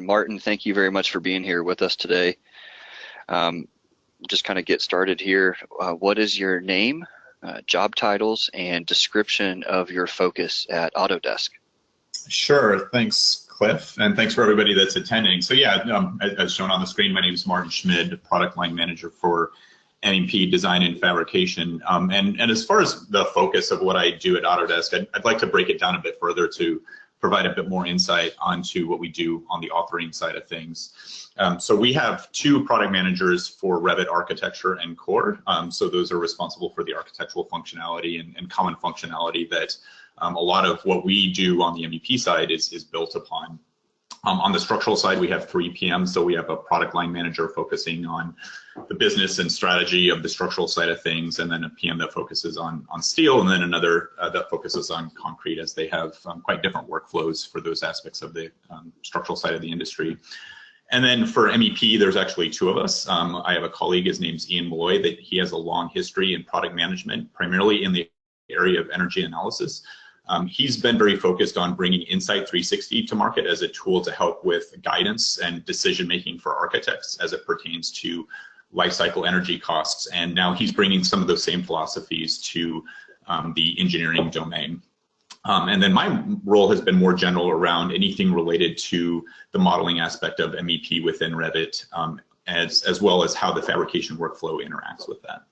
Martin, thank you very much for being here with us today. Just kind of get started here. What is your name, job titles, and description of your focus at Autodesk? Sure, thanks Cliff, and thanks for everybody that's attending. So yeah, as shown on the screen, my name is Martin Schmid, Product Line Manager for MEP Design and Fabrication. And as far as the focus of what I do at Autodesk, I'd like to break it down a bit further to provide a bit more insight onto what we do on the authoring side of things. So we have two product managers for Revit Architecture and Core. So those are responsible for the architectural functionality and common functionality that a lot of what we do on the MEP side is built upon. On the structural side, we have 3 PMs. So we have a product line manager focusing on the business and strategy of the structural side of things, and then a PM that focuses on steel, and then another that focuses on concrete, as they have quite different workflows for those aspects of the structural side of the industry. And then for MEP, there's actually 2 of us. I have a colleague, his name's Ian Malloy, that he has a long history in product management, primarily in the area of energy analysis. He's been very focused on bringing Insight 360 to market as a tool to help with guidance and decision-making for architects as it pertains to lifecycle energy costs. And now he's bringing some of those same philosophies to the engineering domain. And then my role has been more general around anything related to the modeling aspect of MEP within Revit, as well as how the fabrication workflow interacts with that.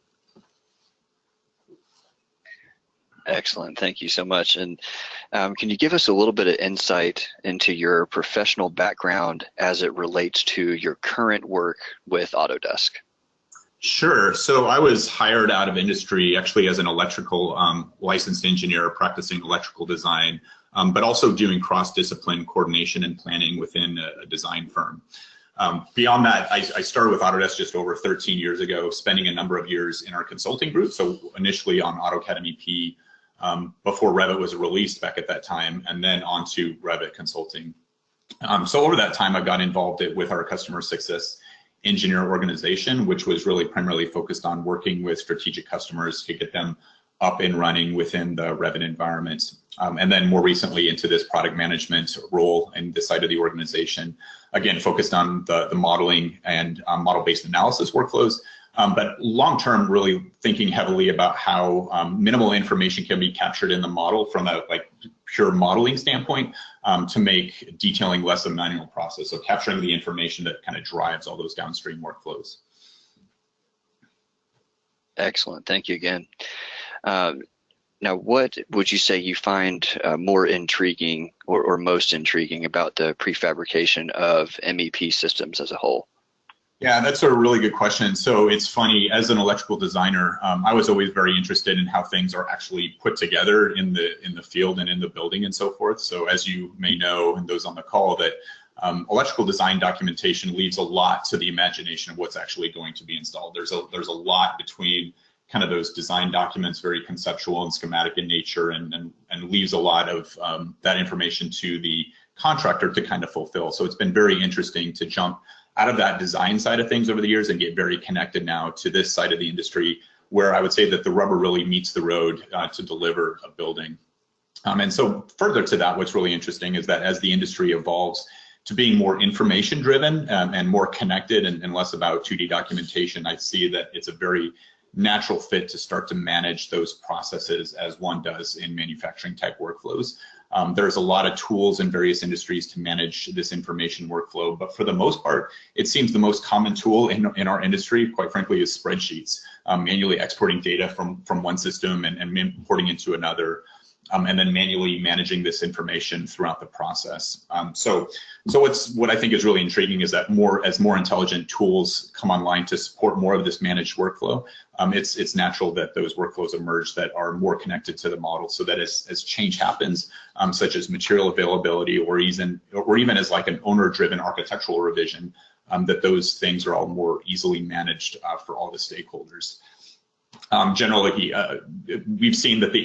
Excellent, thank you so much. And can you give us a little bit of insight into your professional background as it relates to your current work with Autodesk? Sure, so I was hired out of industry actually as an electrical licensed engineer practicing electrical design, but also doing cross-discipline coordination and planning within a design firm. Beyond that, I started with Autodesk just over 13 years ago, spending a number of years in our consulting group. So initially on AutoCAD MEP, before Revit was released back at that time, and then onto Revit Consulting. So over that time, I got involved with our customer success engineer organization, which was really primarily focused on working with strategic customers to get them up and running within the Revit environment. And then more recently into this product management role in this side of the organization, again, focused on the modeling and model-based analysis workflows. But long-term, really thinking heavily about how minimal information can be captured in the model from a pure modeling standpoint to make detailing less a manual process. So capturing the information that kind of drives all those downstream workflows. Excellent, thank you again. Now, what would you say you find more intriguing or most intriguing about the prefabrication of MEP systems as a whole? Yeah, that's a really good question. So it's funny, as an electrical designer, I was always very interested in how things are actually put together in the field and in the building and so forth. So as you may know, and those on the call, that electrical design documentation leaves a lot to the imagination of what's actually going to be installed. There's a lot between kind of those design documents, very conceptual and schematic in nature, and leaves a lot of that information to the contractor to kind of fulfill. So it's been very interesting to jump out of that design side of things over the years and get very connected now to this side of the industry, where I would say that the rubber really meets the road to deliver a building. And so further to that, what's really interesting is that as the industry evolves to being more information driven and more connected and less about 2D documentation, I see that it's a very natural fit to start to manage those processes as one does in manufacturing type workflows. There's a lot of tools in various industries to manage this information workflow, but for the most part, it seems the most common tool in our industry, quite frankly, is spreadsheets, manually exporting data from one system and importing into another, and then manually managing this information throughout the process. So what I think is really intriguing is that as more intelligent tools come online to support more of this managed workflow, it's natural that those workflows emerge that are more connected to the model, so that as change happens, such as material availability or even as like an owner-driven architectural revision, that those things are all more easily managed for all the stakeholders. Generally, we've seen that the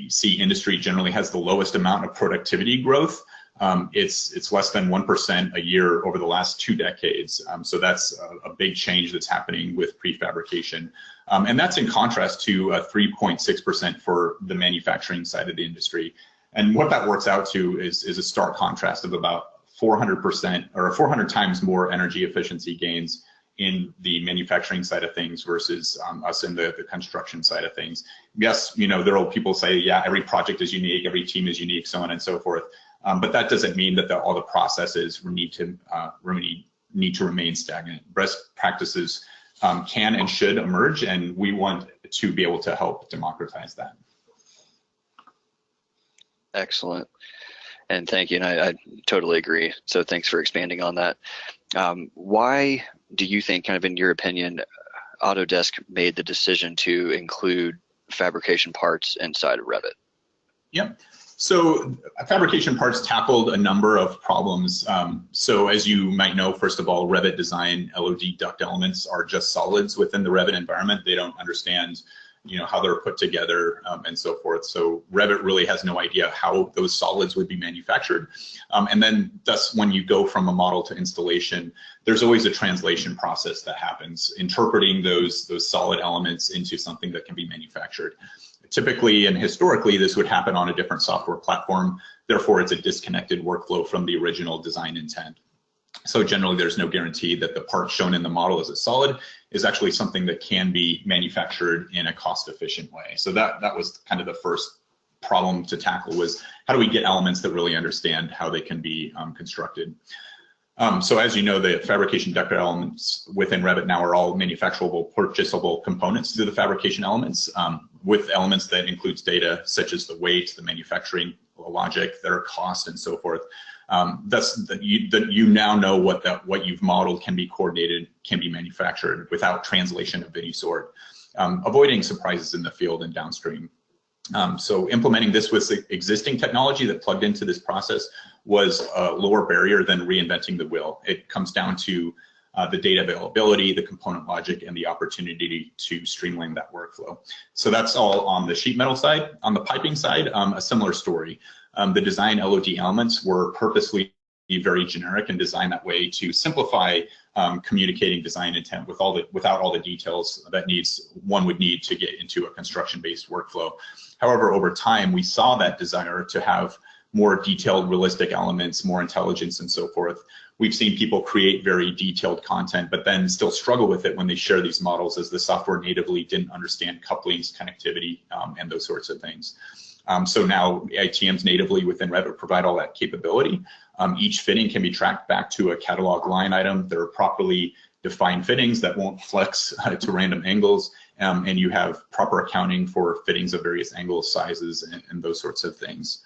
AEC industry generally has the lowest amount of productivity growth. It's less than 1% a year over the last 2 decades. So that's a big change that's happening with prefabrication. And that's in contrast to 3.6% for the manufacturing side of the industry. And what that works out to is a stark contrast of about 400% or 400 times more energy efficiency gains in the manufacturing side of things versus us in the construction side of things. Yes, you know, there are people say, yeah, every project is unique, every team is unique, so on and so forth. But that doesn't mean that all the processes need to remain stagnant. Best practices can and should emerge, and we want to be able to help democratize that. Excellent. And thank you, and I totally agree. So thanks for expanding on that. Why do you think, kind of in your opinion, Autodesk made the decision to include fabrication parts inside of Revit? Yep. So fabrication parts tackled a number of problems. So as you might know, first of all, Revit design LOD duct elements are just solids within the Revit environment. They don't understand, you know, how they're put together and so forth. So Revit really has no idea how those solids would be manufactured. And then thus, when you go from a model to installation, there's always a translation process that happens, interpreting those solid elements into something that can be manufactured. Typically and historically, this would happen on a different software platform. Therefore, it's a disconnected workflow from the original design intent. So generally, there's no guarantee that the part shown in the model as a solid is actually something that can be manufactured in a cost-efficient way. So that was kind of the first problem to tackle, was how do we get elements that really understand how they can be constructed. So as you know, the fabrication duct elements within Revit now are all manufacturable, purchasable components to the fabrication elements, with elements that includes data such as the weight, the manufacturing logic, their cost, and so forth. Thus, that you now know what you've modeled can be coordinated, can be manufactured without translation of any sort, avoiding surprises in the field and downstream. So implementing this with existing technology that plugged into this process was a lower barrier than reinventing the wheel. It comes down to the data availability, the component logic, and the opportunity to streamline that workflow. So that's all on the sheet metal side. On the piping side, a similar story. The design LOD elements were purposely very generic and designed that way to simplify communicating design intent without all the details that one would need to get into a construction-based workflow. However, over time, we saw that desire to have more detailed, realistic elements, more intelligence, and so forth. We've seen people create very detailed content, but then still struggle with it when they share these models, as the software natively didn't understand couplings, connectivity, and those sorts of things. So now ITMs natively within Revit provide all that capability. Each fitting can be tracked back to a catalog line item. There are properly defined fittings that won't flex to random angles, and you have proper accounting for fittings of various angles, sizes, and those sorts of things.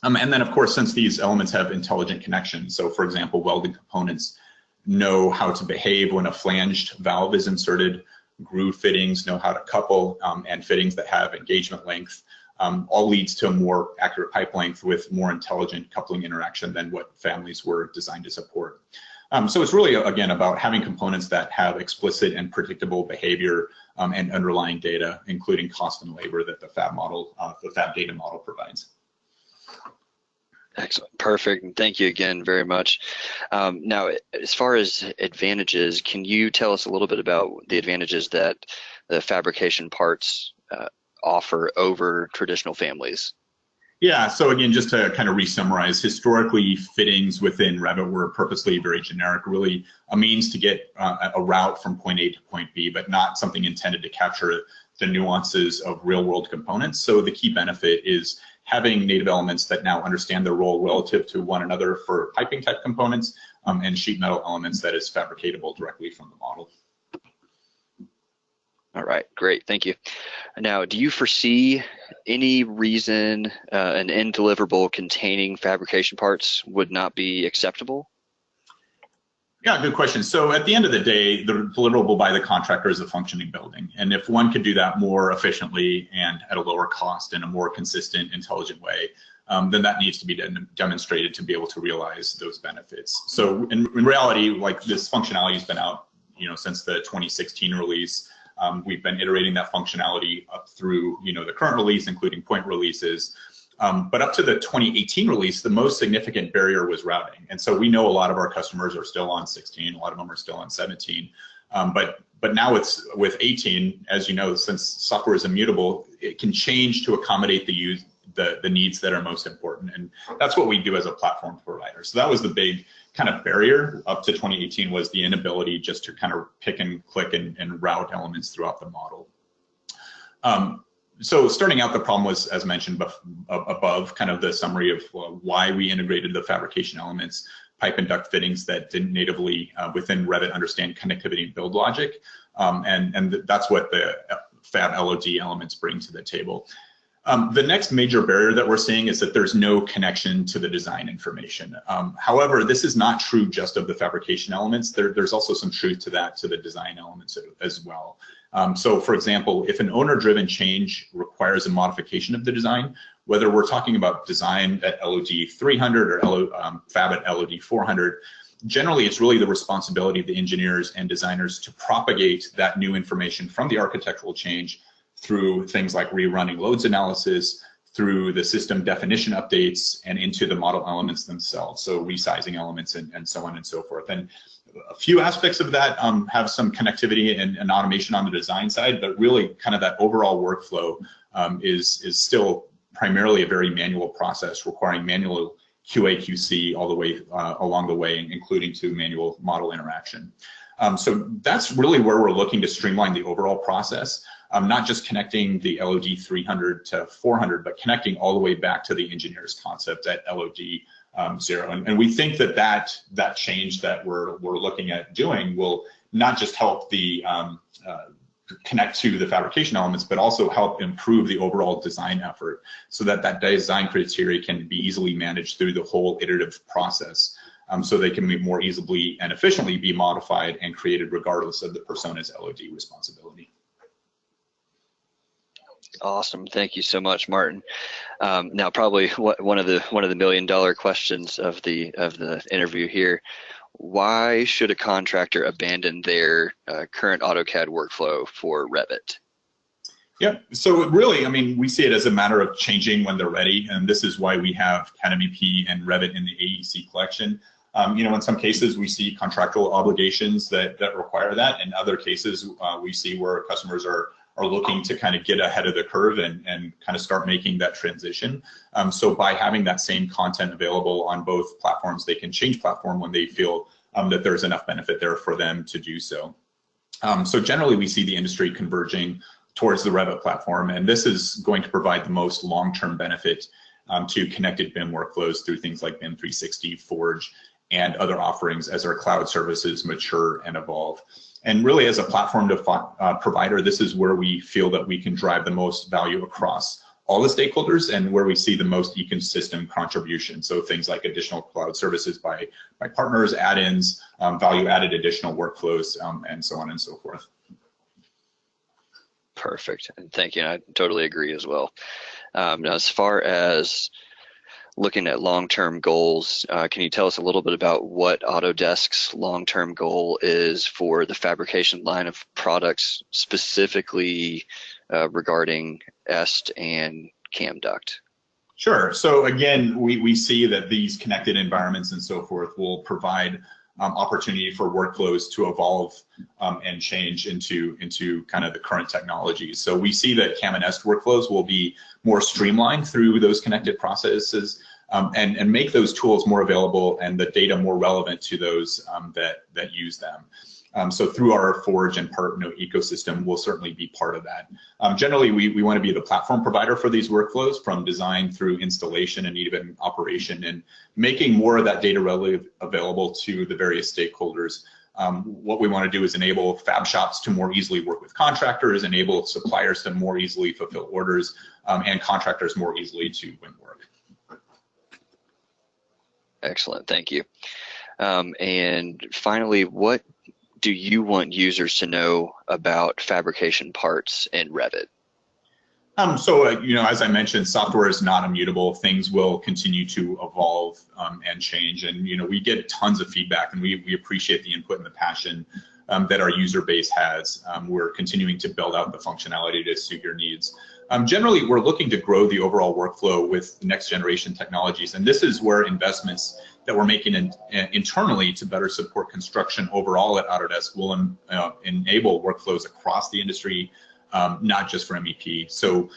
And then, of course, since these elements have intelligent connections, so for example, welded components know how to behave when a flanged valve is inserted, groove fittings know how to couple, and fittings that have engagement length, all leads to a more accurate pipe length with more intelligent coupling interaction than what families were designed to support. So it's really, again, about having components that have explicit and predictable behavior and underlying data, including cost and labor, that the FAB data model provides. Excellent, perfect. Thank you again very much. Now, as far as advantages, can you tell us a little bit about the advantages that the fabrication parts offer over traditional families? Yeah, so again, just to kind of re-summarize, historically fittings within Revit were purposely very generic, really a means to get a route from point A to point B, but not something intended to capture the nuances of real-world components. So the key benefit is having native elements that now understand their role relative to one another for piping type components, and sheet metal elements that is fabricatable directly from the model. All right, great, thank you. Now, do you foresee any reason an end deliverable containing fabrication parts would not be acceptable? Yeah, good question. So at the end of the day, the deliverable by the contractor is a functioning building. And if one could do that more efficiently and at a lower cost in a more consistent, intelligent way, then that needs to be demonstrated to be able to realize those benefits. So in reality, like, this functionality has been out, since the 2016 release. We've been iterating that functionality up through, the current release, including point releases. But up to the 2018 release, the most significant barrier was routing. And so we know a lot of our customers are still on 16, a lot of them are still on 17. But now it's with 18, as you know, since software is immutable, it can change to accommodate the the needs that are most important. And that's what we do as a platform provider. So that was the big kind of barrier up to 2018, was the inability just to kind of pick and click and route elements throughout the model. So starting out, the problem was, as mentioned above, kind of the summary of why we integrated the fabrication elements, pipe and duct fittings that didn't natively within Revit understand connectivity and build logic. And that's what the FAB LOD elements bring to the table. The next major barrier that we're seeing is that there's no connection to the design information. However, this is not true just of the fabrication elements. There's also some truth to that, to the design elements as well. So for example, if an owner-driven change requires a modification of the design, whether we're talking about design at LOD 300 or FAB at LOD 400, generally it's really the responsibility of the engineers and designers to propagate that new information from the architectural change through things like rerunning loads analysis, through the system definition updates, and into the model elements themselves, so resizing elements and so on and so forth. And a few aspects of that have some connectivity and automation on the design side, but really kind of that overall workflow is still primarily a very manual process, requiring manual QA, QC all the way along the way, including to manual model interaction. So that's really where we're looking to streamline the overall process, not just connecting the LOD 300 to 400, but connecting all the way back to the engineer's concept at LOD 0. And we think that that change that we're looking at doing will not just help the connect to the fabrication elements, but also help improve the overall design effort, so that that design criteria can be easily managed through the whole iterative process, so they can be more easily and efficiently be modified and created regardless of the persona's LOD responsibility. Awesome, thank you so much, Martin. Now, probably one of the million-dollar questions of the interview here: why should a contractor abandon their current AutoCAD workflow for Revit? Yeah, so really, I mean, we see it as a matter of changing when they're ready, and this is why we have CAD MEP and Revit in the AEC collection. You know, in some cases, we see contractual obligations that require that. In other cases, we see where customers are looking to kind of get ahead of the curve and kind of start making that transition. So by having that same content available on both platforms, they can change platform when they feel that there's enough benefit there for them to do so. So generally, we see the industry converging towards the Revit platform, and this is going to provide the most long-term benefit to connected BIM workflows through things like BIM 360, Forge, and other offerings as our cloud services mature and evolve. And really, as a platform provider, this is where we feel that we can drive the most value across all the stakeholders and where we see the most ecosystem contribution. So things like additional cloud services by partners, add-ins, value-added additional workflows, and so on and so forth. Perfect, and thank you. I totally agree as well. Now, as far as looking at long-term goals, can you tell us a little bit about what Autodesk's long-term goal is for the fabrication line of products, specifically regarding EST and CAM duct? Sure. So again, we see that these connected environments and so forth will provide opportunity for workflows to evolve and change into kind of the current technologies. So we see that CAM and EST workflows will be more streamlined through those connected processes and make those tools more available and the data more relevant to those that use them. So through our Forge and partner ecosystem, we'll certainly be part of that. Generally, we want to be the platform provider for these workflows, from design through installation and even operation, and making more of that data available to the various stakeholders. What we want to do is enable fab shops to more easily work with contractors, enable suppliers to more easily fulfill orders, and contractors more easily to win work. Excellent, thank you. And finally, what do you want users to know about fabrication parts in Revit? You know, as I mentioned, software is not immutable. Things will continue to evolve and change. And, you know, we get tons of feedback, and we appreciate the input and the passion that our user base has. We're continuing to build out the functionality to suit your needs. Generally, we're looking to grow the overall workflow with next generation technologies. And this is where investments that we're making internally to better support construction overall at Autodesk will enable workflows across the industry, not just for MEP. So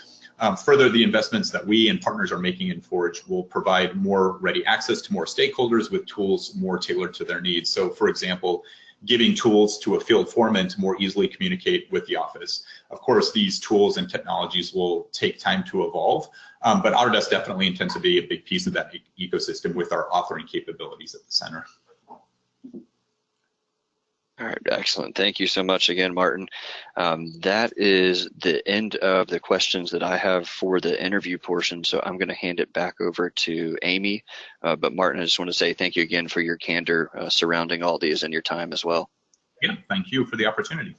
Further, the investments that we and partners are making in Forge will provide more ready access to more stakeholders with tools more tailored to their needs. So for example, giving tools to a field foreman to more easily communicate with the office. Of course, these tools and technologies will take time to evolve, but Autodesk definitely intends to be a big piece of that ecosystem with our authoring capabilities at the center. All right, excellent. Thank you so much again, Martin. That is the end of the questions that I have for the interview portion, so I'm going to hand it back over to Amy. But Martin, I just want to say thank you again for your candor surrounding all these and your time as well. Yeah, thank you for the opportunity.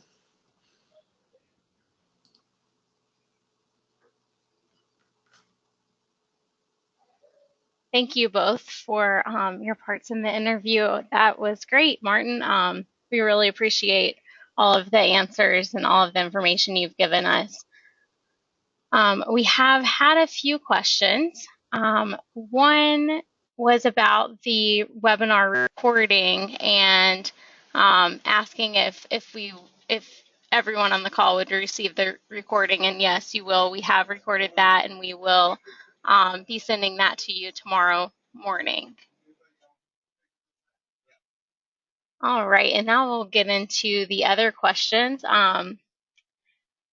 Thank you both for your parts in the interview. That was great, Martin. We really appreciate all of the answers and all of the information you've given us. We have had a few questions. One was about the webinar recording and asking if everyone on the call would receive the recording, and yes, you will. We have recorded that, and we will be sending that to you tomorrow morning. All right, and now we'll get into the other questions.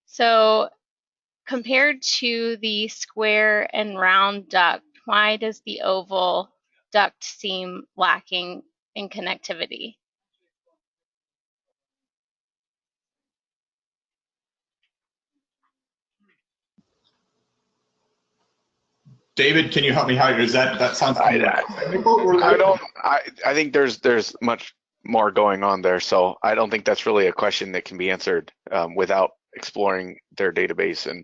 So compared to the square and round duct, why does the oval duct seem lacking in connectivity? David, can you help me out? Is that sounds technical? I think there's much more going on there, so I don't think that's really a question that can be answered without exploring their database and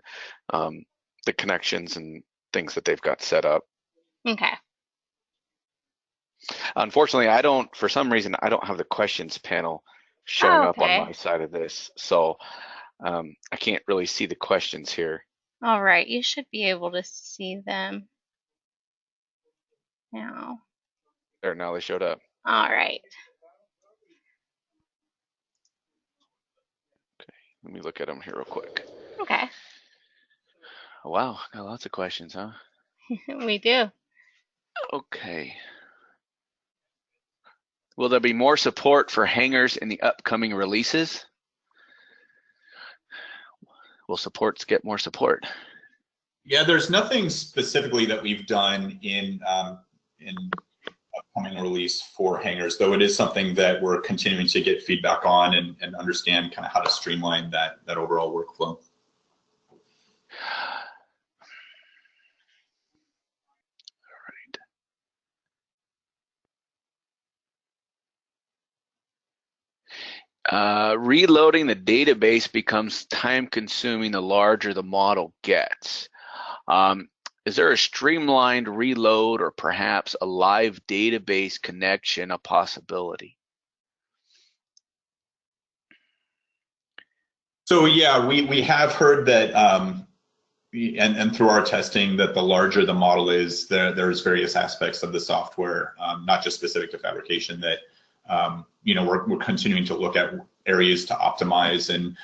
the connections and things that they've got set up. Okay. Unfortunately, for some reason, I don't have the questions panel showing up on my side of this, so I can't really see the questions here. All right, you should be able to see them now. There, now they showed up. All right. Okay, let me look at them here real quick. Okay. Oh, wow, got lots of questions, huh? We do. Okay. Will there be more support for hangers in the upcoming releases? Will supports get more support? Yeah, there's nothing specifically that we've done in upcoming release for hangers, though it is something that we're continuing to get feedback on and understand kind of how to streamline that overall workflow. Reloading the database becomes time consuming the larger the model gets. Is there a streamlined reload or perhaps a live database connection a possibility? So yeah, we have heard that, and through our testing, that the larger the model is, there's various aspects of the software, not just specific to fabrication, that we're continuing to look at areas to optimize, and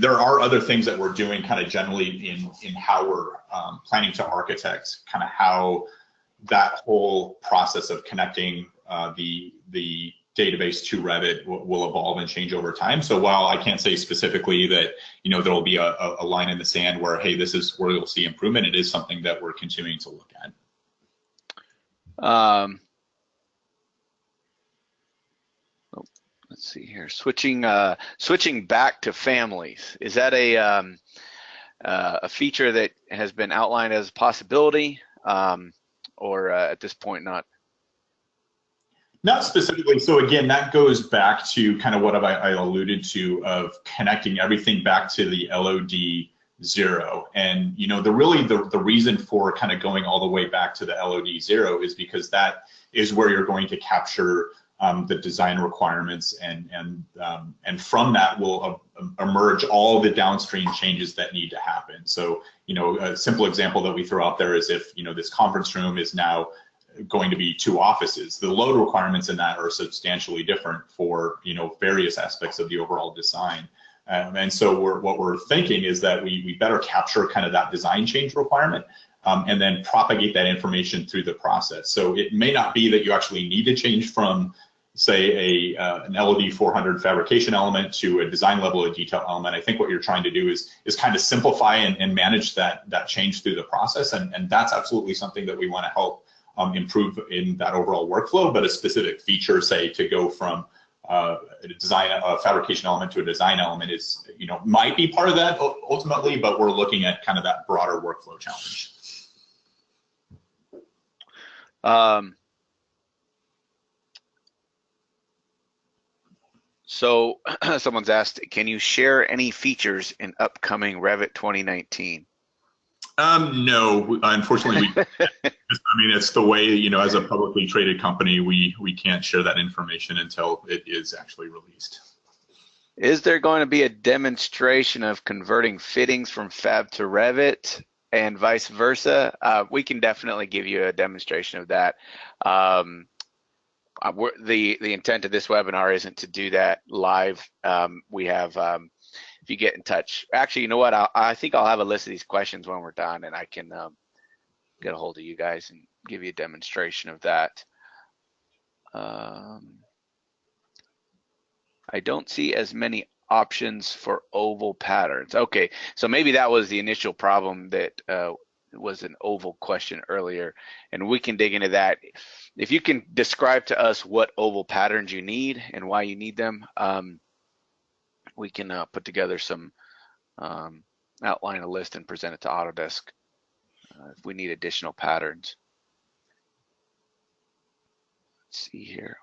there are other things that we're doing kind of generally in how we're planning to architect kind of how that whole process of connecting the database to Revit will evolve and change over time. So while I can't say specifically that there will be a line in the sand where, hey, this is where you'll see improvement, it is something that we're continuing to look at. Let's see here. Switching back to families, is that a feature that has been outlined as a possibility, or at this point not? Not specifically. So again, that goes back to kind of what I alluded to of connecting everything back to the LOD 0. And the reason for kind of going all the way back to the LOD 0 is because that is where you're going to capture the design requirements, and from that will emerge all the downstream changes that need to happen. So a simple example that we throw out there is if this conference room is now going to be 2 offices, the load requirements in that are substantially different for various aspects of the overall design. And so what we're thinking is that we better capture kind of that design change requirement and then propagate that information through the process. So it may not be that you actually need to change from, say, an LOD 400 fabrication element to a design level of detail element. I think what you're trying to do is kind of simplify and manage that change through the process, and that's absolutely something that we want to help improve in that overall workflow. But a specific feature, say, to go from a fabrication element to a design element is, might be part of that ultimately, but we're looking at kind of that broader workflow challenge. So someone's asked, can you share any features in upcoming Revit 2019? No, unfortunately, I mean, it's the way, as a publicly traded company, we can't share that information until it is actually released. Is there going to be a demonstration of converting fittings from FAB to Revit and vice versa? We can definitely give you a demonstration of that. The intent of this webinar isn't to do that live. We have, if you get in touch, actually, you know what? I think I'll have a list of these questions when we're done, and I can get a hold of you guys and give you a demonstration of that. I don't see as many options for oval patterns. Okay, so maybe that was the initial problem, that was an oval question earlier, and we can dig into that. If you can describe to us what oval patterns you need and why you need them, we can put together some, outline a list and present it to Autodesk if we need additional patterns. Let's see here.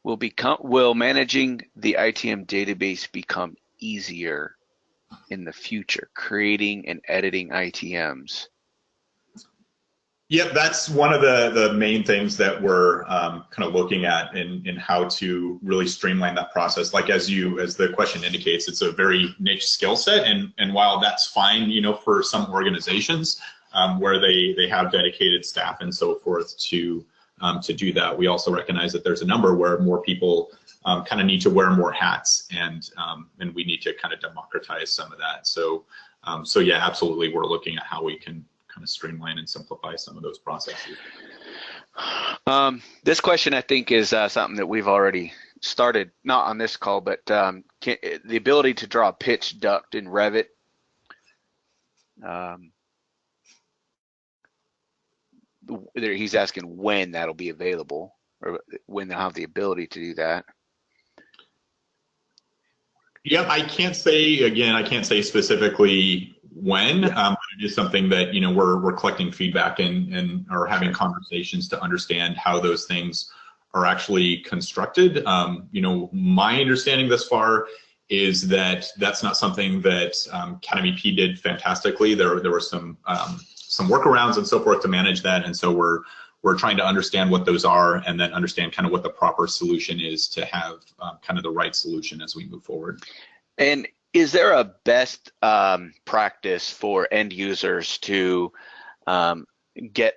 Will managing the ITM database become easier in the future, creating and editing ITMs? Yep, that's one of the main things that we're kind of looking at in how to really streamline that process. Like as the question indicates, it's a very niche skill set, and while that's fine, for some organizations where they have dedicated staff and so forth to do that, we also recognize that there's a number where more people kind of need to wear more hats, and we need to kind of democratize some of that. So yeah, absolutely, we're looking at how we can kind of streamline and simplify some of those processes. This question, I think, is something that we've already started, not on this call, but the ability to draw a pitch duct in Revit. He's asking when that'll be available, or when they'll have the ability to do that. Yeah, I can't say specifically when, but it is something that we're collecting feedback and are having conversations to understand how those things are actually constructed. My understanding thus far is that that's not something that CAD MEP did fantastically. There were some workarounds and so forth to manage that, and so we're trying to understand what those are and then understand kind of what the proper solution is to have kind of the right solution as we move forward. And is there a best practice for end users to get,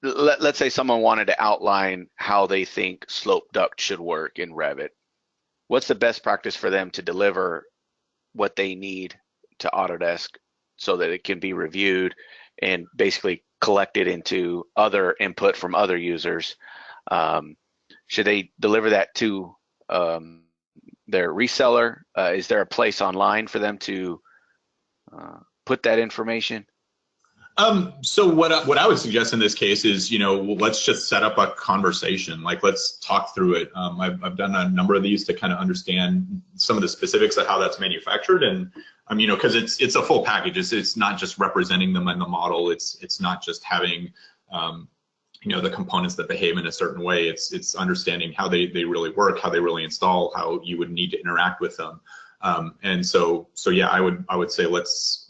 let's say someone wanted to outline how they think slope duct should work in Revit. What's the best practice for them to deliver what they need to Autodesk so that it can be reviewed and basically collected into other input from other users? Should they deliver that to their reseller? Is there a place online for them to put that information? So what I would suggest in this case is, let's just set up a conversation. Like, let's talk through it. I've done a number of these to kind of understand some of the specifics of how that's manufactured, and because it's a full package. It's not just representing them in the model. It's not just having the components that behave in a certain way. It's understanding how they really work, how they really install, how you would need to interact with them. And so yeah, I would say let's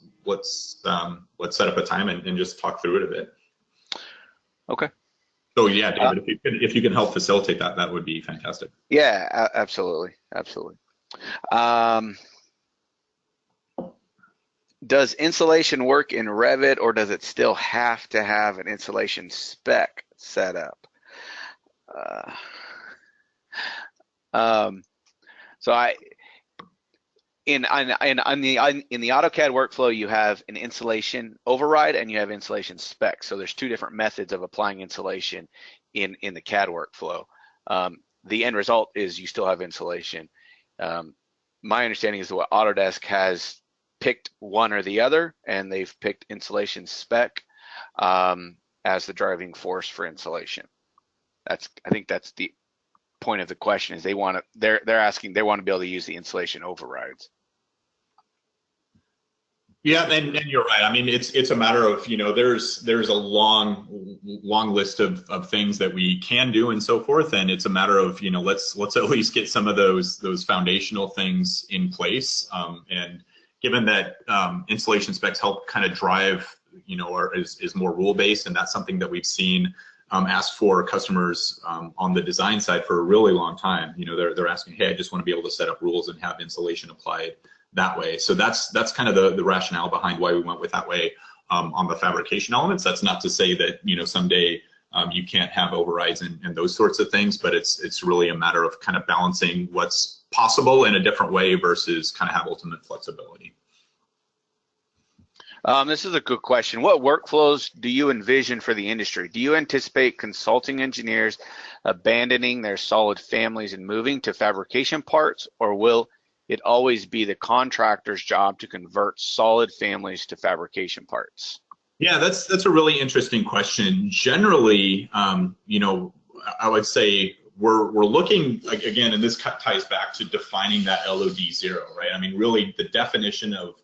set up a time and just talk through it a bit. Okay. So yeah, David, if you can help facilitate that, that would be fantastic. Yeah, absolutely. Does insulation work in Revit, or does it still have to have an insulation spec set up? So in the AutoCAD workflow, you have an installation override and you have installation spec. So there's two different methods of applying installation in the CAD workflow. The end result is you still have installation. My understanding is that Autodesk has picked one or the other, and they've picked installation spec as the driving force for installation. I think that's the point of the question, is they're asking, they want to be able to use the installation overrides. Yeah, and you're right. I mean, it's a matter of, you know, there's a long list of things that we can do and so forth, and it's a matter of, you know, let's at least get some of those foundational things in place. And given that installation specs help kind of drive, you know, or is more rule based, and that's something that we've seen asked for customers on the design side for a really long time. You know, they're asking, hey, I just want to be able to set up rules and have installation applied that way. So that's kind of the rationale behind why we went with that way on the fabrication elements. That's not to say that, you know, someday you can't have overrides and those sorts of things, but it's really a matter of kind of balancing what's possible in a different way versus kind of have ultimate flexibility. This is a good question. What workflows do you envision for the industry? Do you anticipate consulting engineers abandoning their solid families and moving to fabrication parts, or will it always be the contractor's job to convert solid families to fabrication parts? Yeah, that's a really interesting question. Generally, you know, I would say we're looking, like, again, and this ties back to defining that LOD0, right? I mean, really the definition of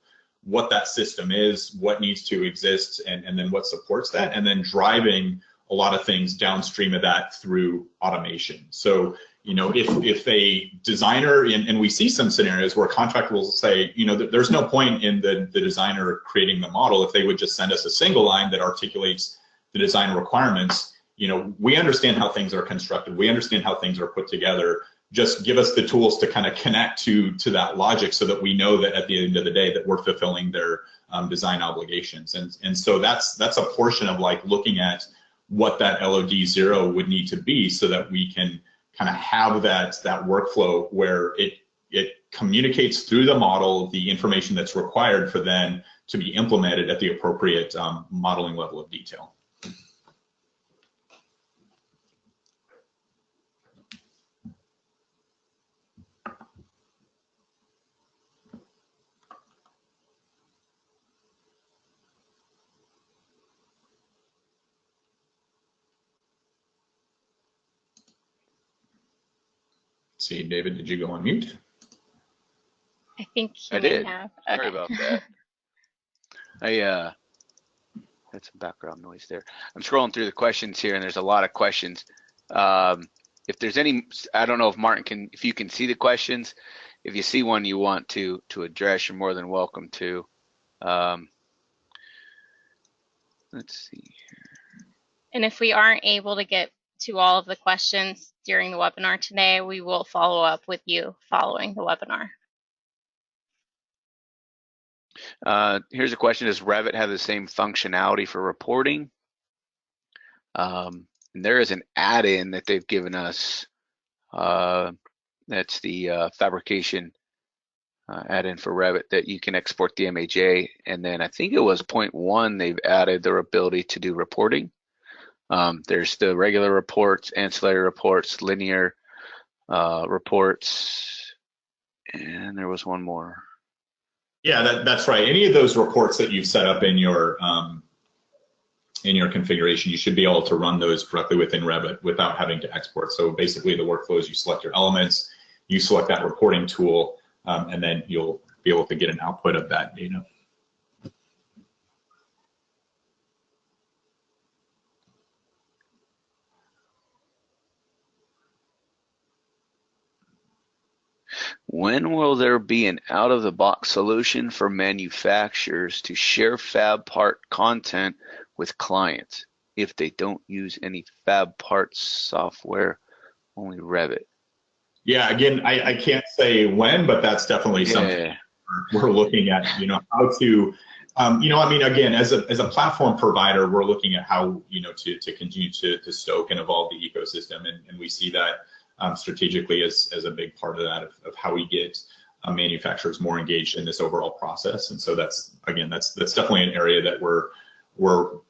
what that system is, what needs to exist, and then what supports that, and then driving a lot of things downstream of that through automation. So, you know, if a designer, and we see some scenarios where a contractor will say, you know, there's no point in the designer creating the model if they would just send us a single line that articulates the design requirements. You know, we understand how things are constructed, we understand how things are put together. Just give us the tools to kind of connect to that logic, so that we know that at the end of the day that we're fulfilling their design obligations. And so that's a portion of, like, looking at what that LOD0 would need to be, so that we can kind of have that workflow where it communicates through the model the information that's required for then to be implemented at the appropriate modeling level of detail. See, David, did you go on mute? I think I did. have. Sorry Okay. about that. I had some background noise there. I'm scrolling through the questions here, and there's a lot of questions. If there's any, I don't know if Martin if you can see the questions. If you see one you want to address, you're more than welcome to. Let's see here. And if we aren't able to get to all of the questions during the webinar today, we will follow up with you following the webinar. Here's a question: does Revit have the same functionality for reporting? And there is an add-in that they've given us. That's the fabrication add-in for Revit, that you can export the MHA, and then I think it was 0.1 they've added their ability to do reporting. There's the regular reports, ancillary reports, linear reports, and there was one more. Yeah, that's right. Any of those reports that you've set up in your configuration, you should be able to run those directly within Revit without having to export. So basically the workflow is you select your elements, you select that reporting tool, and then you'll be able to get an output of that data. When will there be an out-of-the-box solution for manufacturers to share fab part content with clients if they don't use any fab parts software, only Revit? Yeah, again, I can't say when, but that's definitely something we're looking at, you know, how to You know, I mean, again, as a platform provider, we're looking at how, you know, to continue to stoke and evolve the ecosystem, and we see that strategically as a big part of that, of how we get manufacturers more engaged in this overall process. And so that's definitely an area that we're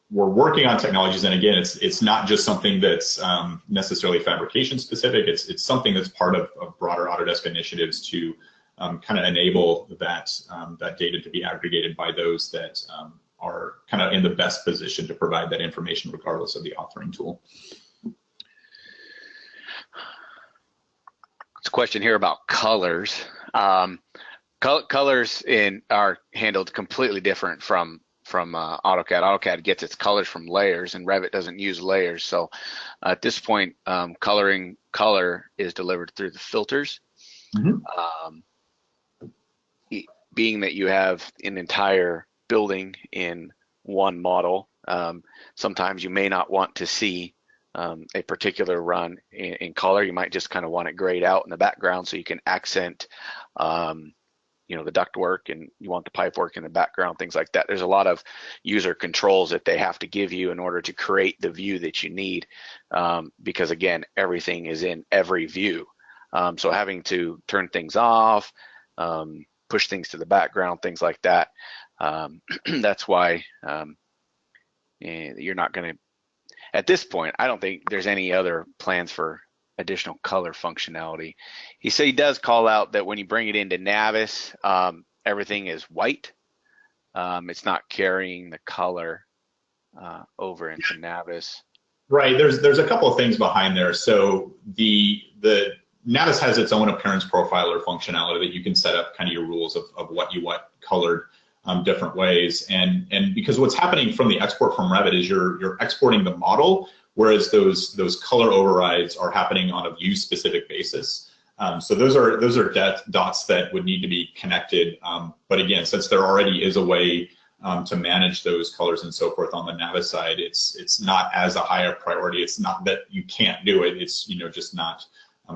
working on technologies. And again, it's not just something that's necessarily fabrication specific. It's something that's part of broader Autodesk initiatives to kind of enable that data to be aggregated by those that are kind of in the best position to provide that information regardless of the authoring tool. It's a question here about colors. Colors are handled completely different from AutoCAD. AutoCAD gets its colors from layers, and Revit doesn't use layers. So at this point, color is delivered through the filters. Mm-hmm. Being that you have an entire building in one model, sometimes you may not want to see a particular run in color. You might just kind of want it grayed out in the background so you can accent you know, the duct work, and you want the pipe work in the background, things like that. There's a lot of user controls that they have to give you in order to create the view that you need, because again, everything is in every view. So having to turn things off, push things to the background, things like that. That's why you're not going to, at this point, I don't think there's any other plans for additional color functionality. He said he does call out that when you bring it into Navis, everything is white. It's not carrying the color over into Navis. Right. There's a couple of things behind there. So the Navis has its own appearance profiler functionality that you can set up kind of your rules of what you want colored different ways. And because what's happening from the export from Revit is you're exporting the model, whereas those color overrides are happening on a view specific basis. So those are dots that would need to be connected. But again, since there already is a way to manage those colors and so forth on the Navis side, it's not as a higher priority. It's not that you can't do it. It's, you know, just not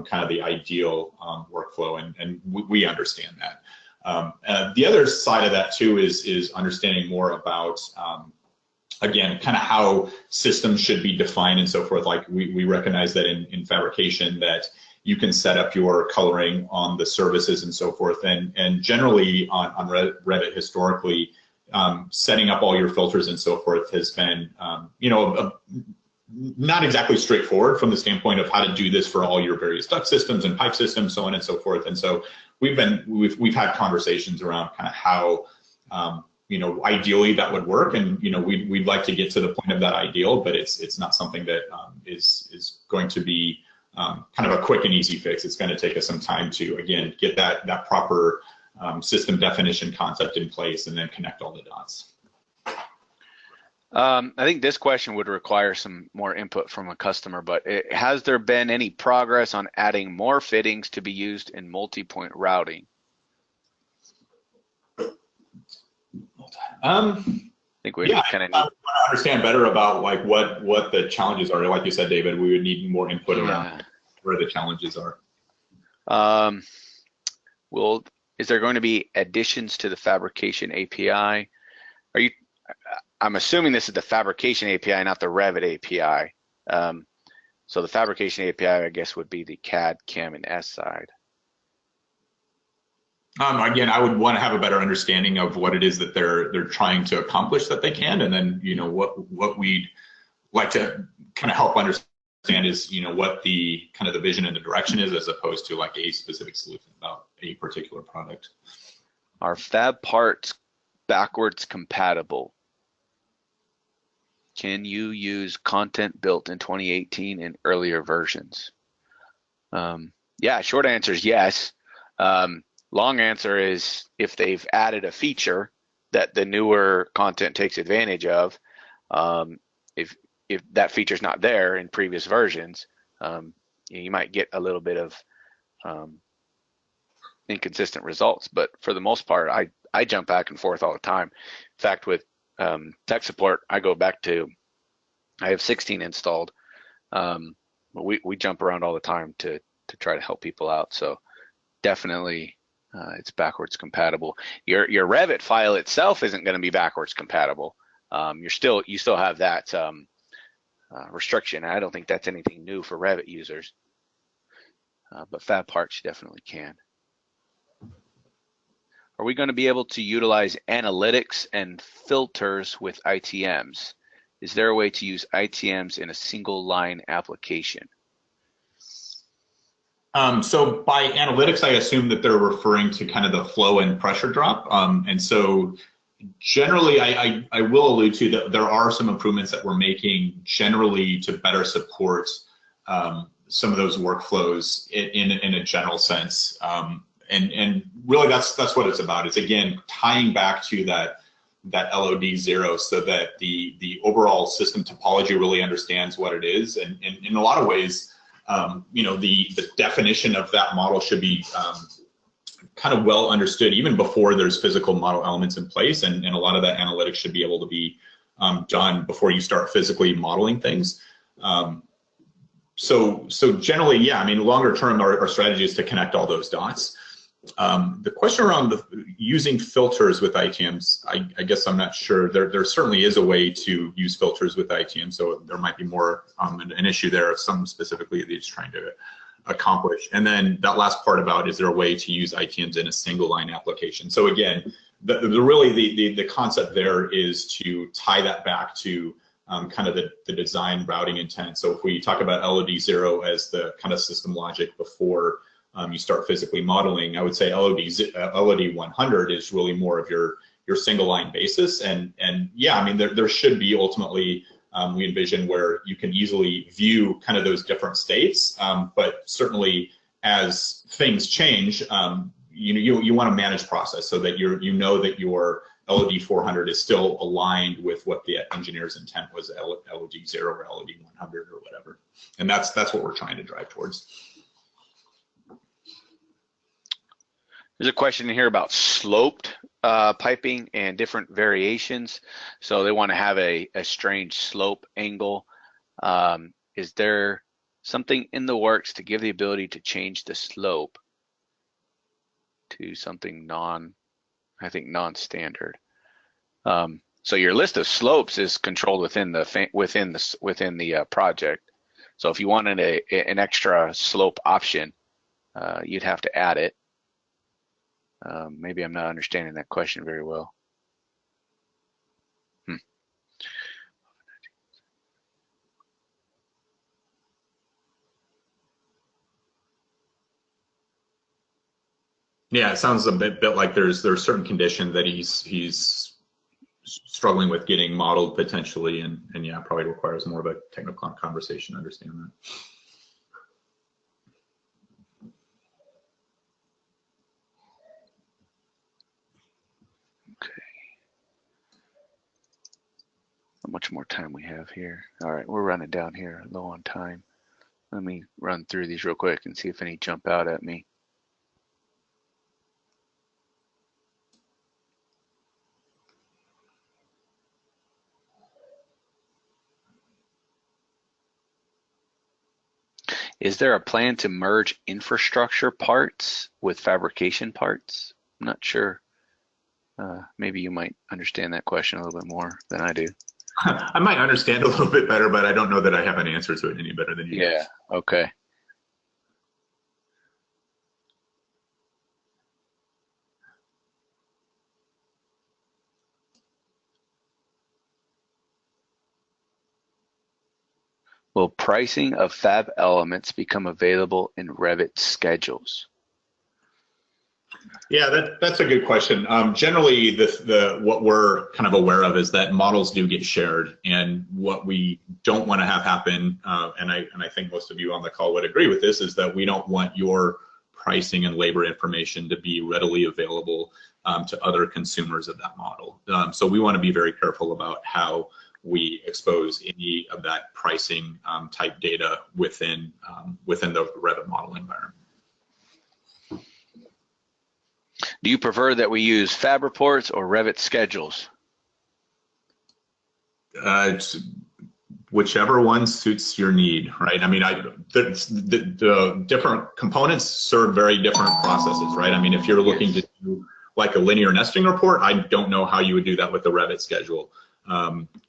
kind of the ideal workflow, and we understand that. The other side of that too is understanding more about again, kind of how systems should be defined and so forth. Like we recognize that in fabrication that you can set up your coloring on the services and so forth. And generally on Revit historically, setting up all your filters and so forth has been, you know, not exactly straightforward from the standpoint of how to do this for all your various duct systems and pipe systems, so on and so forth. And so we've had conversations around kind of how, you know, ideally that would work, and you know, we'd like to get to the point of that ideal, but it's not something that is going to be kind of a quick and easy fix. It's going to take us some time to again get that proper system definition concept in place, and then connect all the dots. I think this question would require some more input from a customer, but has there been any progress on adding more fittings to be used in multi-point routing? I think we kind of need to understand better about like what the challenges are. Like you said, David, we would need more input around where the challenges are. Well, is there going to be additions to the fabrication API? I'm assuming this is the fabrication API, not the Revit API. So the fabrication API, I guess, would be the CAD, CAM, and S side. Again, I would want to have a better understanding of what it is that they're trying to accomplish that they can, and then you know what we'd like to kind of help understand is you know what the kind of the vision and the direction is, as opposed to like a specific solution about a particular product. Are fab parts backwards compatible? Can you use content built in 2018 and earlier versions? Yeah, short answer is yes. Long answer is if they've added a feature that the newer content takes advantage of, if that feature's not there in previous versions, you might get a little bit of inconsistent results. But for the most part, I jump back and forth all the time. In fact, with tech support, I go back to, I have 16 installed. We jump around all the time to try to help people out. So definitely it's backwards compatible. Your Revit file itself isn't going to be backwards compatible. You still have that restriction. I don't think that's anything new for Revit users, but Fab parts definitely can. Are we going to be able to utilize analytics and filters with ITMs? Is there a way to use ITMs in a single line application? So by analytics, I assume that they're referring to kind of the flow and pressure drop. And so generally, I will allude to that there are some improvements that we're making generally to better support some of those workflows in a general sense. And really that's what it's about. It's again tying back to that LOD 0 so that the overall system topology really understands what it is. And in a lot of ways, you know, the definition of that model should be kind of well understood even before there's physical model elements in place, and a lot of that analytics should be able to be done before you start physically modeling things. So generally, yeah, I mean, longer term, our strategy is to connect all those dots. The question around using filters with ITMs, I guess I'm not sure. There certainly is a way to use filters with ITMs, so there might be more an issue there of some specifically that it's trying to accomplish. And then that last part about, is there a way to use ITMs in a single line application? So again, the concept there is to tie that back to kind of the design routing intent. So if we talk about LOD 0 as the kind of system logic before you start physically modeling, I would say LOD 100 is really more of your single line basis. And yeah, I mean, there should be ultimately, we envision where you can easily view kind of those different states, but certainly as things change, you want to manage process so that you know that your LOD 400 is still aligned with what the engineer's intent was, LOD 0 or LOD 100 or whatever. And that's what we're trying to drive towards. There's a question here about sloped piping and different variations. So they want to have a strange slope angle. Is there something in the works to give the ability to change the slope to something non-standard? So your list of slopes is controlled within the project. So if you wanted an extra slope option, you'd have to add it. Maybe I'm not understanding that question very well. Yeah, it sounds a bit like there's certain conditions that he's struggling with getting modeled potentially, and yeah, probably requires more of a technical conversation to understand that. How much more time we have here? All right, we're running down here, low on time. Let me run through these real quick and see if any jump out at me. Is there a plan to merge infrastructure parts with fabrication parts? I'm not sure. Maybe you might understand that question a little bit more than I do. I might understand a little bit better, but I don't know that I have an answer to it any better than you. Yeah, okay. Will pricing of fab elements become available in Revit Schedules? Yeah, that's a good question. Generally, what we're kind of aware of is that models do get shared, and what we don't want to have happen, and I think most of you on the call would agree with this, is that we don't want your pricing and labor information to be readily available to other consumers of that model. So we want to be very careful about how we expose any of that pricing type data within the Revit model environment. Do you prefer that we use Fab reports or Revit Schedules? Whichever one suits your need, right? I mean, the different components serve very different processes, right? I mean, if you're looking to do like a linear nesting report, I don't know how you would do that with the Revit schedule.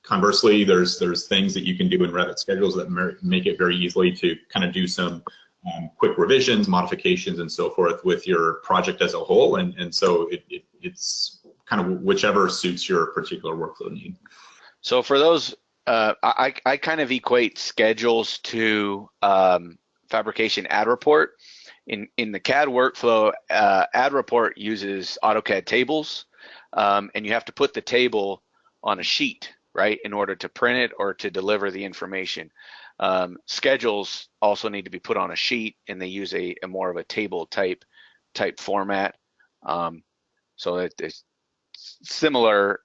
Conversely, there's things that you can do in Revit schedules that make it very easily to kind of do some quick revisions, modifications, and so forth with your project as a whole. And so it's kind of whichever suits your particular workflow need. So for those, I kind of equate schedules to fabrication ad report. In the CAD workflow, ad report uses AutoCAD tables, and you have to put the table on a sheet, right, in order to print it or to deliver the information. Schedules also need to be put on a sheet, and they use a more of a table type format. So it's similar,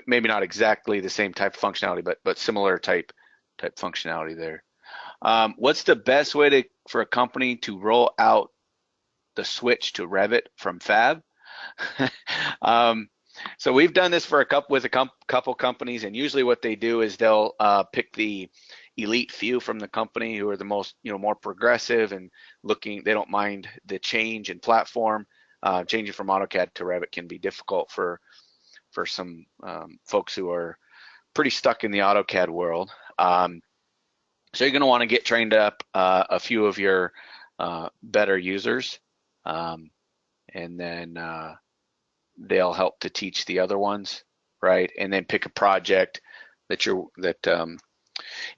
maybe not exactly the same type of functionality, but similar type functionality there. What's the best way for a company to roll out the switch to Revit from Fab? So we've done this for with a couple companies, and usually what they do is they'll pick the elite few from the company who are the most, more progressive and looking. They don't mind the change in platform. Changing from AutoCAD to Revit can be difficult for some folks who are pretty stuck in the AutoCAD world. So you're going to want to get trained up a few of your better users, and then they'll help to teach the other ones, right? And then pick a project that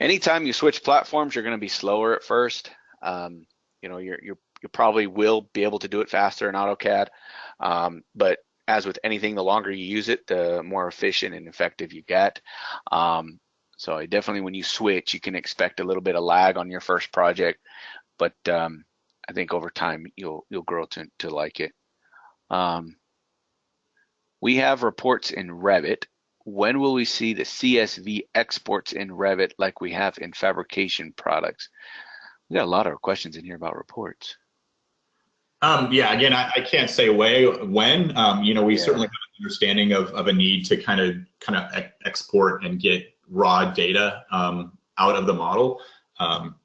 anytime you switch platforms, you're going to be slower at first. You probably will be able to do it faster in AutoCAD, but as with anything, the longer you use it, the more efficient and effective you get. So definitely when you switch, you can expect a little bit of lag on your first project, but I think over time you'll grow to like it. We have reports in Revit. When will we see the CSV exports in Revit like we have in fabrication products? We got a lot of questions in here about reports. Yeah, again, I can't say when. We certainly have an understanding of a need to kind of export and get raw data out of the model.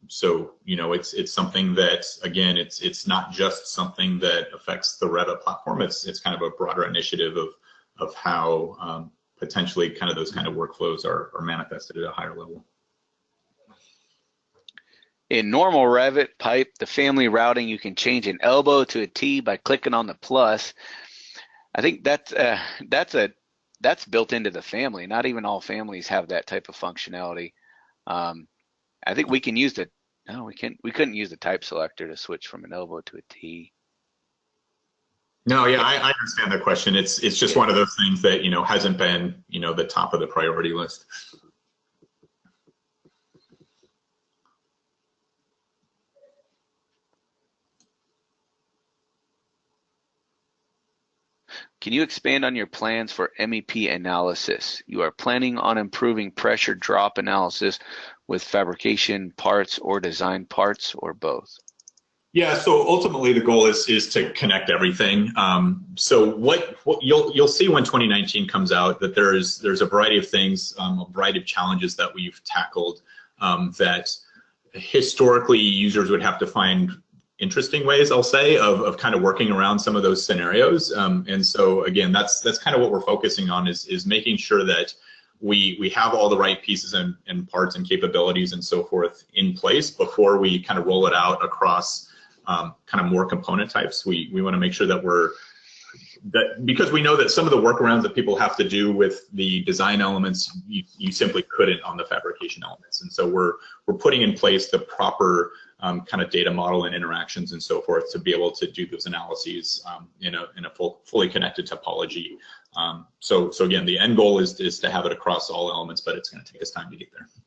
So it's something that, again, it's not just something that affects the Revit platform. It's kind of a broader initiative of how potentially kind of those kind of workflows are manifested at a higher level. In normal Revit pipe, the family routing, you can change an elbow to a T by clicking on the plus. I think that's built into the family. Not even all families have that type of functionality. I think we can use we couldn't use the type selector to switch from an elbow to a T. No, yeah, I understand the question. It's just one of those things that hasn't been the top of the priority list. Can you expand on your plans for MEP analysis? You are planning on improving pressure drop analysis with fabrication parts or design parts, or both? Yeah, so ultimately the goal is to connect everything. So what you'll see when 2019 comes out, that there's a variety of things, a variety of challenges that we've tackled that historically users would have to find interesting ways, I'll say, of kind of working around some of those scenarios. And so again, that's kind of what we're focusing on is making sure that we have all the right pieces and parts and capabilities and so forth in place before we kind of roll it out across kind of more component types. We want to make sure that because we know that some of the workarounds that people have to do with the design elements, you simply couldn't on the fabrication elements. And so we're putting in place the proper kind of data model and interactions and so forth to be able to do those analyses in a fully connected topology. So again, the end goal is to have it across all elements, but it's going to take us time to get there.